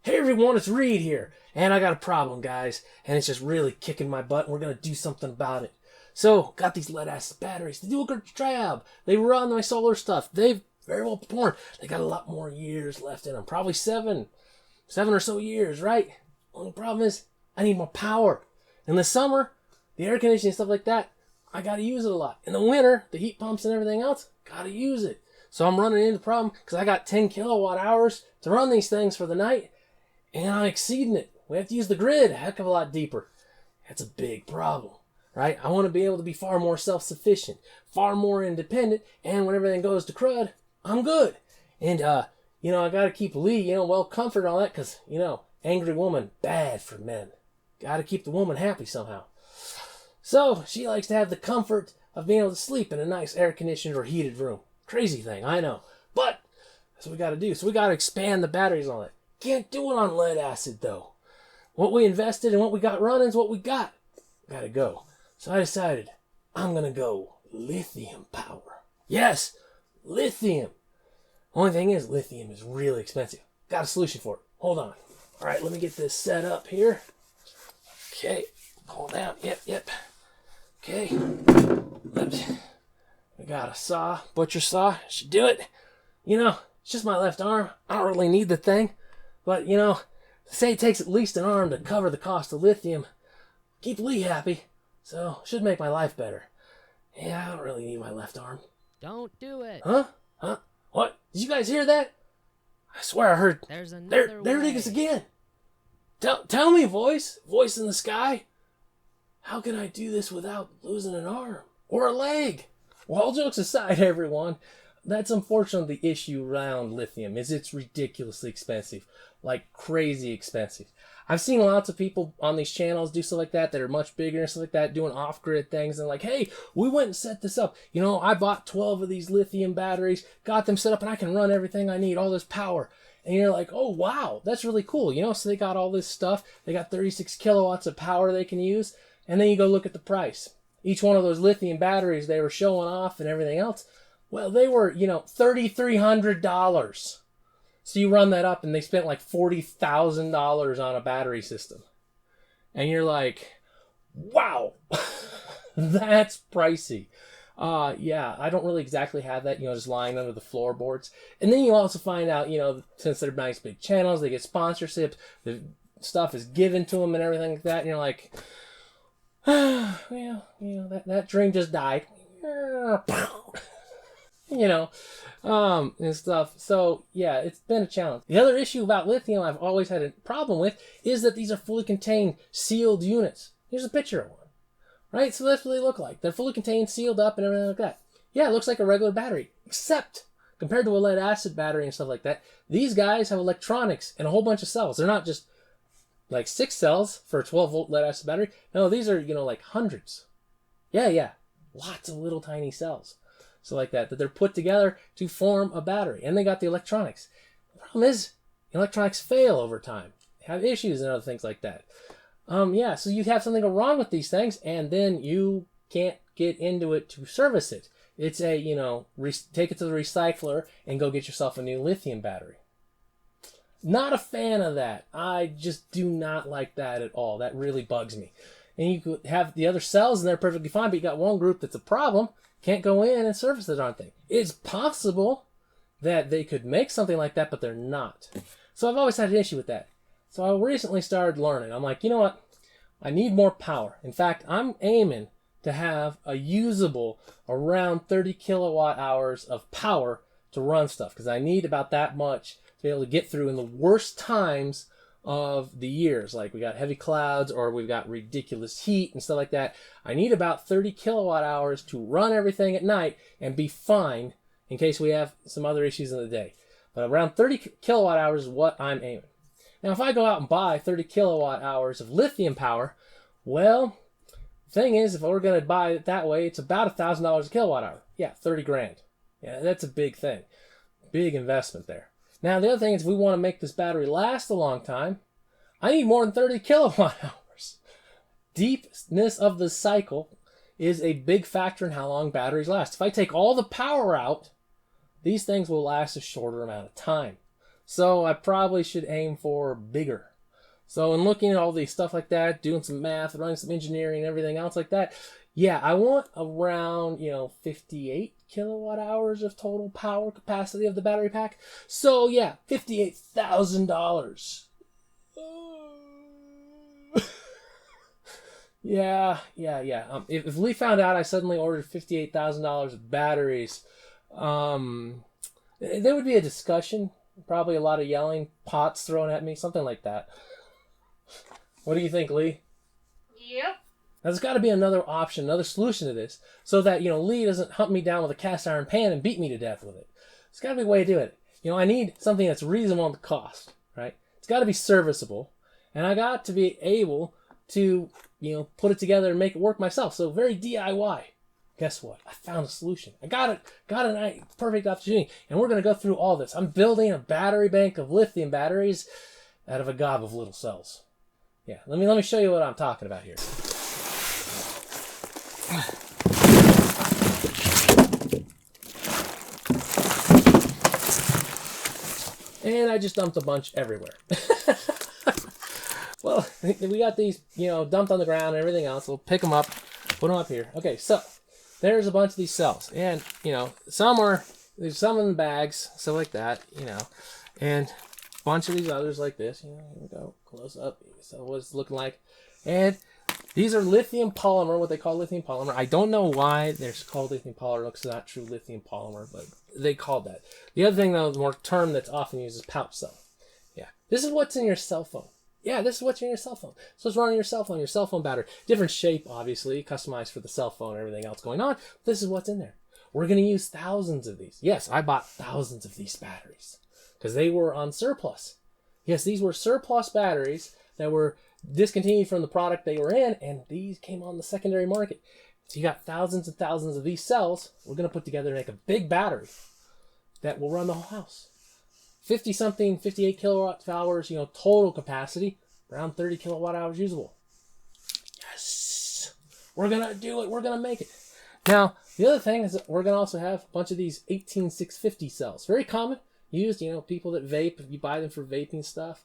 Hey everyone, it's Reed here, and I got a problem, guys, and it's just really kicking my butt, and we're going to do something about it. So, got these lead-acid batteries. They do a good job. They run my solar stuff. They've very well performed. They got a lot more years left in them, probably seven or so years, right? Only problem is, I need more power. In the summer, the air conditioning, stuff like that, I got to use it a lot. In the winter, the heat pumps and everything else, got to use it. So I'm running into the problem because I got 10 kilowatt hours to run these things for the night, and I'm exceeding it. We have to use the grid a heck of a lot deeper. That's a big problem, right? I want to be able to be far more self-sufficient, far more independent, and when everything goes to crud, I'm good. And, I got to keep Lee, well comforted and all that because, angry woman, bad for men. Got to keep the woman happy somehow. So she likes to have the comfort of being able to sleep in a nice air-conditioned or heated room. Crazy thing, I know. But that's what we got to do. So we got to expand the batteries and all that. Can't do it on lead acid, though. What we invested and what we got running is what we got. Got to go. So I decided I'm going to go lithium power. Yes, lithium. Only thing is, lithium is really expensive. Got a solution for it. Hold on. All right, let me get this set up here. Okay, pull down. Yep. Okay. I got a saw, butcher saw. Should do it. It's just my left arm. I don't really need the thing. But, say it takes at least an arm to cover the cost of lithium. Keep Lee happy. So, should make my life better. Yeah, I don't really need my left arm. Don't do it. Huh? What? Did you guys hear that? I swear I heard. There's another There it is again. Tell me, voice in the sky. How can I do this without losing an arm or a leg? Well, all jokes aside, everyone, that's unfortunately the issue around lithium. Is it's ridiculously expensive, like crazy expensive. I've seen lots of people on these channels do stuff like that are much bigger and stuff like that, doing off-grid things, and like, hey, we went and set this up. I bought 12 of these lithium batteries, got them set up, and I can run everything I need, all this power. And you're like, oh, wow, that's really cool. So they got all this stuff. They got 36 kilowatts of power they can use. And then you go look at the price. Each one of those lithium batteries they were showing off and everything else, well, they were, $3,300. So you run that up and they spent like $40,000 on a battery system. And you're like, wow, that's pricey. I don't really exactly have that, just lying under the floorboards. And then you also find out, since they're nice big channels, they get sponsorships, the stuff is given to them and everything like that. And you're like, that dream just died. And stuff. So, yeah, it's been a challenge. The other issue about lithium I've always had a problem with is that these are fully contained, sealed units. Here's a picture of one. Right? So that's what they look like. They're fully contained, sealed up, and everything like that. Yeah, it looks like a regular battery. Except, compared to a lead-acid battery and stuff like that, these guys have electronics and a whole bunch of cells. They're not just like 6 cells for a 12-volt lead-acid battery. No, these are, like hundreds. Yeah. Lots of little tiny cells. So like that they're put together to form a battery. And they got the electronics. The problem is, the electronics fail over time. They have issues and other things like that. So you have something go wrong with these things, and then you can't get into it to service it. It's a, take it to the recycler and go get yourself a new lithium battery. Not a fan of that. I just do not like that at all. That really bugs me. And you could have the other cells and they're perfectly fine, but you got one group that's a problem, can't go in and service the darn thing. It's possible that they could make something like that, but they're not. So I've always had an issue with that. So I recently started learning. I'm like, you know what? I need more power. In fact, I'm aiming to have a usable around 30 kilowatt hours of power to run stuff, because I need about that much to be able to get through in the worst times of the years. Like we got heavy clouds or we've got ridiculous heat and stuff like that. I need about 30 kilowatt hours to run everything at night and be fine in case we have some other issues in the day. But around 30 kilowatt hours is what I'm aiming. Now, if I go out and buy 30 kilowatt hours of lithium power, well, the thing is, if we're going to buy it that way, it's about $1,000 a kilowatt hour. Yeah, 30 grand. Yeah, that's a big thing. Big investment there. Now, the other thing is, if we want to make this battery last a long time, I need more than 30 kilowatt hours. Deepness of the cycle is a big factor in how long batteries last. If I take all the power out, these things will last a shorter amount of time. So I probably should aim for bigger. So in looking at all these stuff like that, doing some math, running some engineering, and everything else like that, yeah, I want around, 58 kilowatt hours of total power capacity of the battery pack. So yeah, $58,000. Yeah. If Lee found out I suddenly ordered $58,000 of batteries, there would be a discussion, probably a lot of yelling, pots thrown at me, something like that. What do you think, Lee? Yep. There's got to be another option, another solution to this, so that, Lee doesn't hunt me down with a cast iron pan and beat me to death with it. There's got to be a way to do it. I need something that's reasonable in the cost, right? It's got to be serviceable, and I got to be able to, put it together and make it work myself. So very DIY. Guess what? I found a solution. I got it. Got a perfect opportunity, and we're going to go through all this. I'm building a battery bank of lithium batteries out of a gob of little cells. Yeah, let me show you what I'm talking about here. And I just dumped a bunch everywhere. Well, we got these, dumped on the ground and everything else. We'll pick them up, put them up here. Okay, so there's a bunch of these cells. And, there's some in bags, stuff like that, and a bunch of these others like this. Here we go, close up. So what it's looking like. And these are lithium polymer, what they call lithium polymer. I don't know why they're called lithium polymer. It's not true lithium polymer, but they called that. The other thing, though, the more term that's often used is pouch cell. Yeah, this is what's in your cell phone. Yeah, this is what's in your cell phone. So it's running your cell phone battery. Different shape, obviously, customized for the cell phone and everything else going on. This is what's in there. We're going to use thousands of these. Yes, I bought thousands of these batteries because they were on surplus. Yes, these were surplus batteries that were discontinued from the product they were in, and these came on the secondary market. So you got thousands and thousands of these cells we're going to put together and make a big battery that will run the whole house. 58 kilowatt hours, total capacity, around 30 kilowatt hours usable. Yes! We're going to do it. We're going to make it. Now, the other thing is that we're going to also have a bunch of these 18650 cells. Very common, used, people that vape, you buy them for vaping stuff,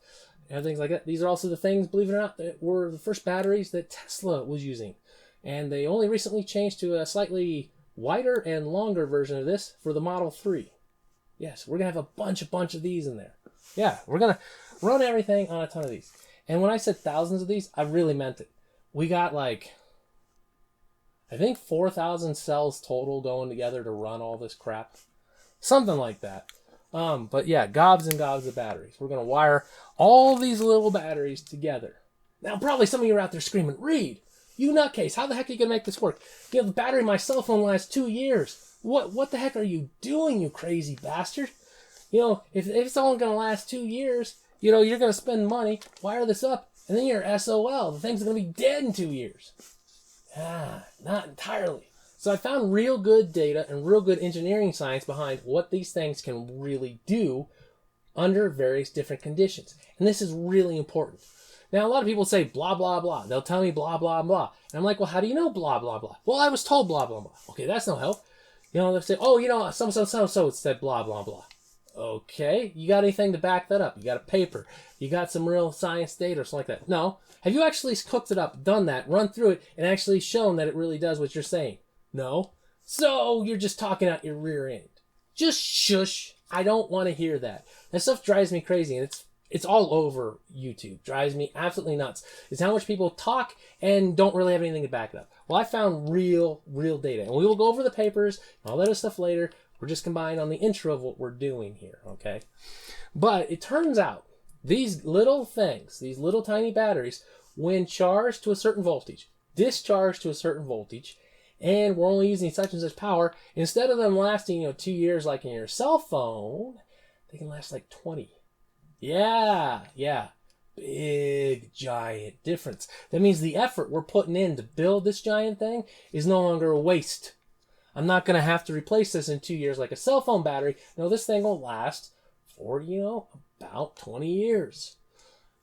and things like that. These are also the things, believe it or not, that were the first batteries that Tesla was using. And they only recently changed to a slightly wider and longer version of this for the Model 3. Yes, we're going to have a bunch of these in there. Yeah, we're going to run everything on a ton of these. And when I said thousands of these, I really meant it. We got I think 4,000 cells total going together to run all this crap. Something like that. But yeah, gobs and gobs of batteries. We're going to wire all these little batteries together. Now, probably some of you are out there screaming, Reed, you nutcase, how the heck are you going to make this work? The battery in my cell phone lasts 2 years. What the heck are you doing, you crazy bastard? If it's only going to last 2 years, you're going to spend money, wire this up, and then you're SOL. The thing's going to be dead in 2 years. Not entirely. So I found real good data and real good engineering science behind what these things can really do under various different conditions. And this is really important. Now, a lot of people say blah, blah, blah. They'll tell me blah, blah, blah. And I'm like, well, how do you know blah, blah, blah? Well, I was told blah, blah, blah. Okay, that's no help. They'll say, oh, so it said blah, blah, blah. Okay, you got anything to back that up? You got a paper? You got some real science data or something like that? No. Have you actually cooked it up, done that, run through it, and actually shown that it really does what you're saying? No. So you're just talking out your rear end. Just shush. I don't want to hear that. That stuff drives me crazy, and it's all over YouTube. Drives me absolutely nuts. It's how much people talk and don't really have anything to back it up. Well, I found real data, and we will go over the papers and all that other stuff later. We're just combined on the intro of what we're doing here, okay? But it turns out these little things, these little tiny batteries, when charged to a certain voltage, discharged to a certain voltage, and we're only using such and such power, instead of them lasting 2 years like in your cell phone, they can last like 20. Yeah. Big, giant difference. That means the effort we're putting in to build this giant thing is no longer a waste. I'm not going to have to replace this in 2 years like a cell phone battery. No, this thing will last for, about 20 years.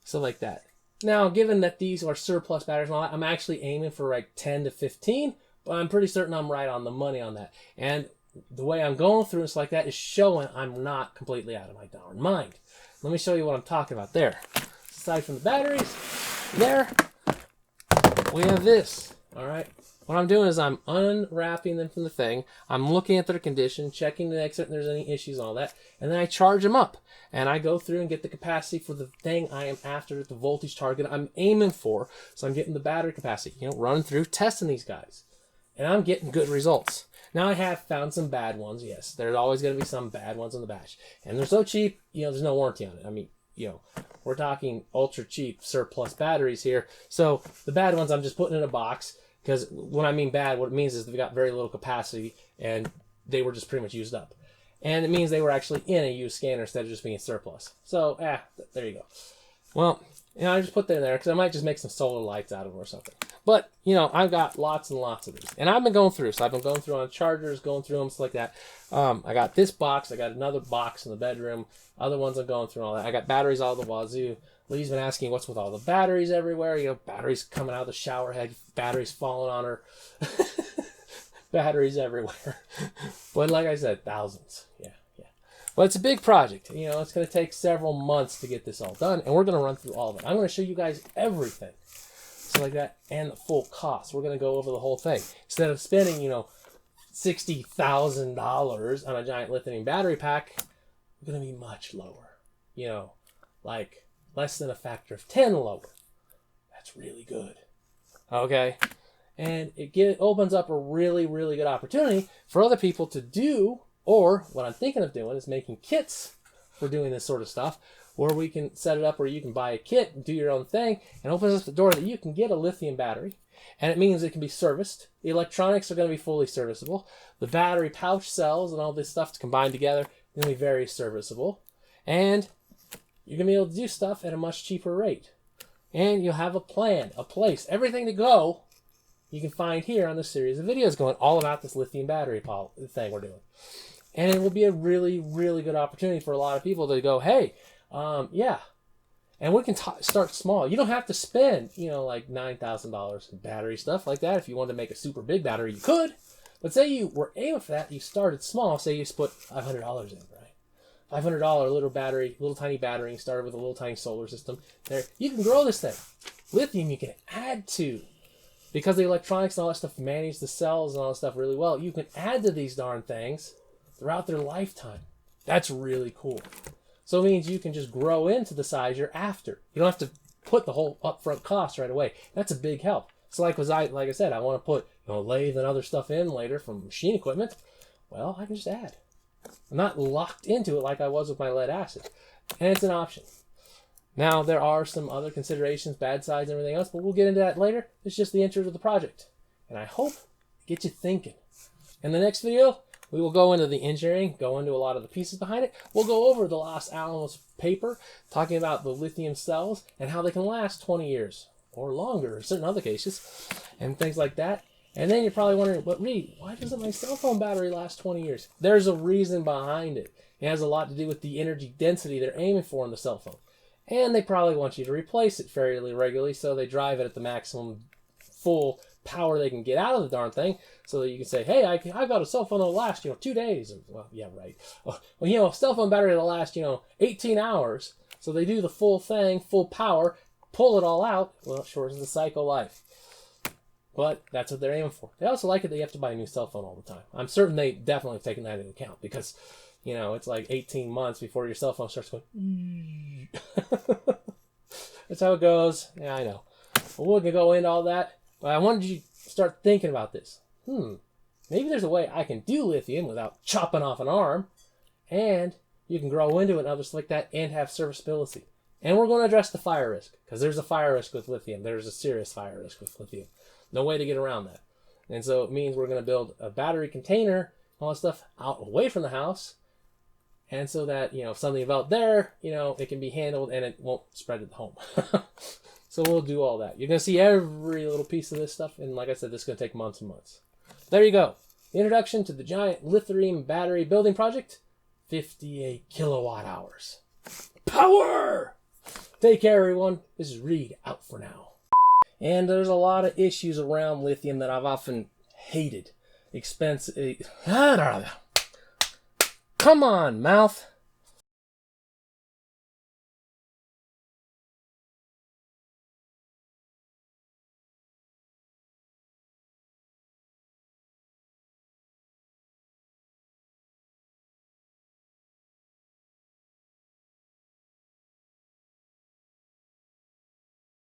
So like that. Now, given that these are surplus batteries and all that, I'm actually aiming for like 10 to 15, but I'm pretty certain I'm right on the money on that. And the way I'm going through this like that is showing I'm not completely out of my darn mind. let me show you what I'm talking about there. Aside from the batteries, there, we have this, all right? What I'm doing is I'm unwrapping them from the thing. I'm looking at their condition, checking to make certain there's any issues and all that, and then I charge them up. And I go through and get the capacity for the thing I am after, the voltage target I'm aiming for. So I'm getting the battery capacity, running through, testing these guys. And I'm getting good results. Now I have found some bad ones, yes. There's always going to be some bad ones in the batch. And they're so cheap, there's no warranty on it. I mean, we're talking ultra cheap surplus batteries here. So the bad ones I'm just putting in a box. Because when I mean bad, what it means is they've got very little capacity and they were just pretty much used up. And it means they were actually in a used scanner instead of just being surplus. So, there you go. Well, I just put that in there because I might just make some solar lights out of them or something. But, I've got lots and lots of these. And I've been going through. So I've been going through on chargers, going through them, stuff like that. I got this box. I got another box in the bedroom. Other ones I'm going through and all that. I got batteries all the wazoo. Lee's been asking what's with all the batteries everywhere. Batteries coming out of the shower head. Batteries falling on her. Batteries everywhere. But like I said, thousands. Yeah. But it's a big project. It's going to take several months to get this all done. And we're going to run through all of it. I'm going to show you guys everything. So like that and the full cost. We're going to go over the whole thing. Instead of spending, $60,000 on a giant lithium battery pack, we're going to be much lower. Like less than a factor of 10 lower. That's really good. Okay? And it opens up a really, really good opportunity for other people to do, or what I'm thinking of doing is making kits for doing this sort of stuff, where we can set it up where you can buy a kit and do your own thing, and opens up the door that you can get a lithium battery, and it means it can be serviced. The electronics are going to be fully serviceable. The battery pouch cells and all this stuff combined together are going to be very serviceable, and you're going to be able to do stuff at a much cheaper rate. And you'll have a plan, a place, everything to go you can find here on this series of videos going all about this lithium battery thing we're doing. And it will be a really, really good opportunity for a lot of people to go, hey, yeah. And we can start small. You don't have to spend, like $9,000 in battery stuff like that. If you wanted to make a super big battery, you could. But say you were aiming for that, you started small. Say you put $500 in, right? $500 little battery, little tiny battery, and started with a little tiny solar system. There, you can grow this thing. Lithium you can add to. Because the electronics and all that stuff manage the cells and all that stuff really well, you can add to these darn things throughout their lifetime. That's really cool. So it means you can just grow into the size you're after. You don't have to put the whole upfront cost right away. That's a big help. So like I said, I want to put lathe and other stuff in later from machine equipment. Well, I can just add. I'm not locked into it like I was with my lead acid. And it's an option. Now, there are some other considerations, bad sides and everything else, but we'll get into that later. It's just the intro to the project. And I hope it gets you thinking. In the next video, we will go into the engineering, go into a lot of the pieces behind it. We'll go over the Los Alamos paper, talking about the lithium cells and how they can last 20 years or longer in certain other cases and things like that. And then you're probably wondering, but Reed, why doesn't my cell phone battery last 20 years? There's a reason behind it. It has a lot to do with the energy density they're aiming for in the cell phone. And they probably want you to replace it fairly regularly, so they drive it at the maximum full power they can get out of the darn thing, so that you can say, hey, I've got a cell phone that'll last, 2 days. Well, yeah, right. Well, a cell phone battery that'll last, 18 hours. So they do the full thing, full power, pull it all out. Well, it shortens the cycle life. But that's what they're aiming for. They also like it that you have to buy a new cell phone all the time. I'm certain they definitely have taken that into account, because it's like 18 months before your cell phone starts going. That's how it goes. Yeah, I know. Well, we can go into all that. But I wanted you to start thinking about this. Maybe there's a way I can do lithium without chopping off an arm. And you can grow into it and others like that and have serviceability. And we're going to address the fire risk. Because there's a fire risk with lithium. There's a serious fire risk with lithium. No way to get around that. And so it means we're going to build a battery container, all that stuff, out away from the house. And so that, if something about there, it can be handled and it won't spread to the home. So we'll do all that. You're going to see every little piece of this stuff. And like I said, this is going to take months and months. There you go. The introduction to the giant lithium battery building project. 58 kilowatt hours. Power! Take care, everyone. This is Reed, out for now. And there's a lot of issues around lithium that I've often hated. Expensive. Come on, mouth.